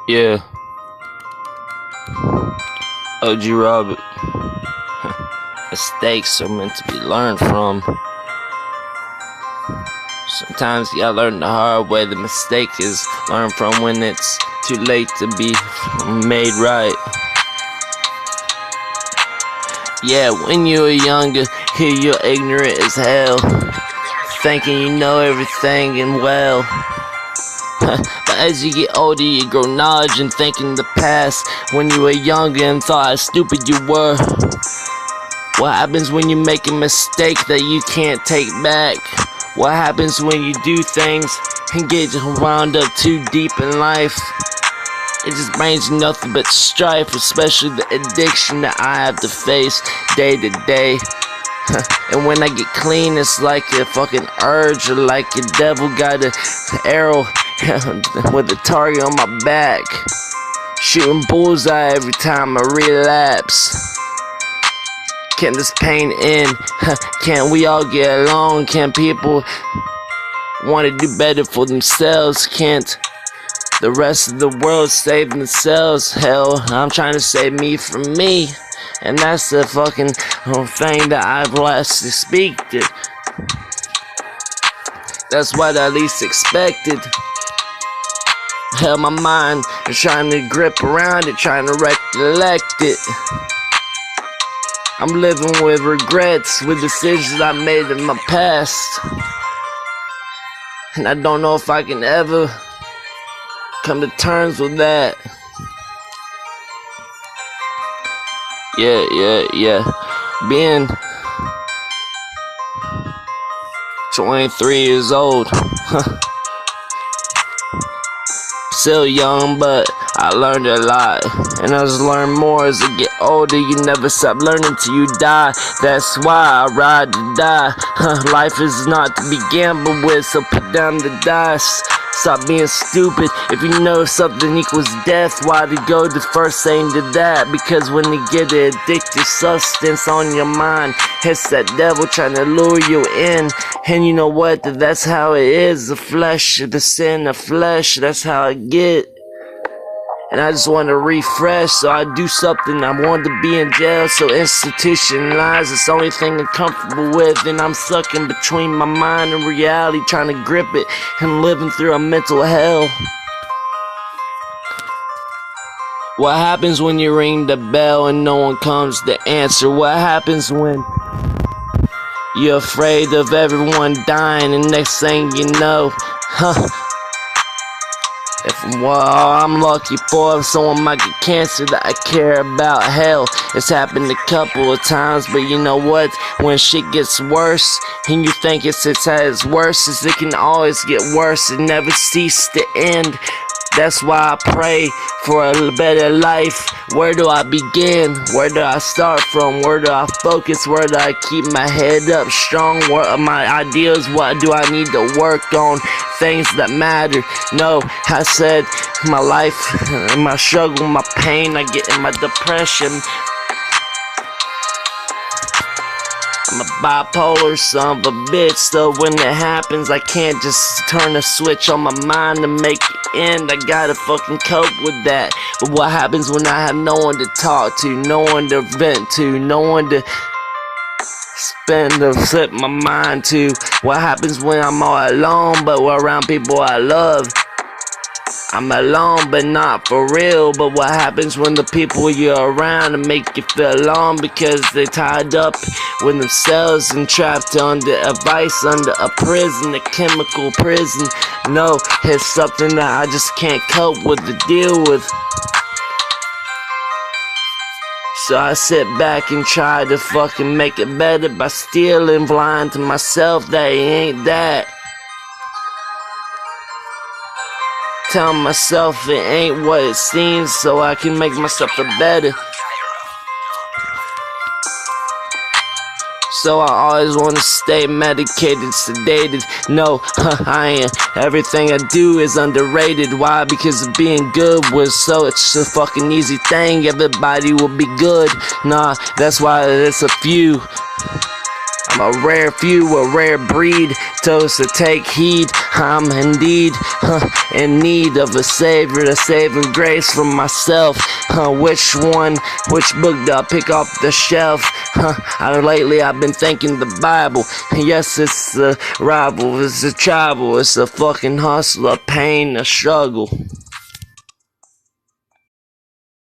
Yeah, OG Robert. Mistakes are meant to be learned from. Sometimes you gotta learn the hard way. The mistake is learned from when it's too late to be made right. Yeah, when you were younger, you're ignorant as hell, thinking you know everything and well. But as you get older, you grow knowledge and think in the past when you were younger and thought how stupid you were. What happens when you make a mistake that you can't take back? What happens when you do things and get wound up too deep in life? It just brings nothing but strife, especially the addiction that I have to face day to day. And when I get clean, it's like a fucking urge, or like a devil got an arrow with a target on my back, shooting bullseye every time I relapse. Can this pain end? Can't we all get along? Can people want to do better for themselves? Can't the rest of the world save themselves? Hell, I'm trying to save me from me, and that's the fucking thing that I've last expected. That's what I least expected. Hell, my mind is trying to grip around it, trying to recollect it. I'm living with regrets, with decisions I made in my past, and I don't know if I can ever come to terms with that. Yeah. Being 23 years old, still young, but I learned a lot, and I just learn more as I get older. You never stop learning till you die. That's why I ride to die. Life is not to be gambled with, so put down the dice. Stop being stupid. If you know something equals death, why to go the first thing to that? Because when you get an addictive substance on your mind, it's that devil trying to lure you in. And you know what? That's how it is. The flesh, the sin of flesh, that's how I get. And I just want to refresh, so I do something. I want to be in jail, so institutionalized. It's the only thing I'm comfortable with, and I'm stuck in between my mind and reality, trying to grip it and living through a mental hell. What happens when you ring the bell and no one comes to answer? What happens when you're afraid of everyone dying, and next thing you know, I'm lucky for someone might get cancer that I care about. Hell, it's happened a couple of times, but you know what? When shit gets worse, and you think it's at its worst, it can always get worse. It never ceases to end. That's why I pray for a better life. Where do I begin? Where do I start from? Where do I focus? Where do I keep my head up strong? What are my ideas? What do I need to work on? Things that matter. No, I said my life, my struggle, my pain, I get in my depression. I'm a bipolar son of a bitch, so when it happens, I can't just turn a switch on my mind to make it end. I gotta fucking cope with that. But what happens when I have no one to talk to, no one to vent to, no one to slip my mind to? What happens when I'm all alone, but we're around people I love? I'm alone, but not for real. But what happens when the people you're around make you feel alone because they're tied up with themselves and trapped under a vice, under a prison, a chemical prison? No, it's something that I just can't cope with to deal with. So I sit back and try to fucking make it better by stealing, lying to myself that it ain't that. Tell myself it ain't what it seems, so I can make myself feel better. So I always want to stay medicated, sedated. No, I ain't. Everything I do is underrated. Why? Because of being good was so it's a fucking easy thing. Everybody will be good. Nah, that's why it's a few. I'm a rare few, a rare breed, toast to take heed. I'm indeed in need of a savior, a saving grace from myself. Which book do I pick off the shelf? Lately I've been thinking the Bible. Yes, it's a rival, it's a tribal, it's a fucking hustle, a pain, a struggle.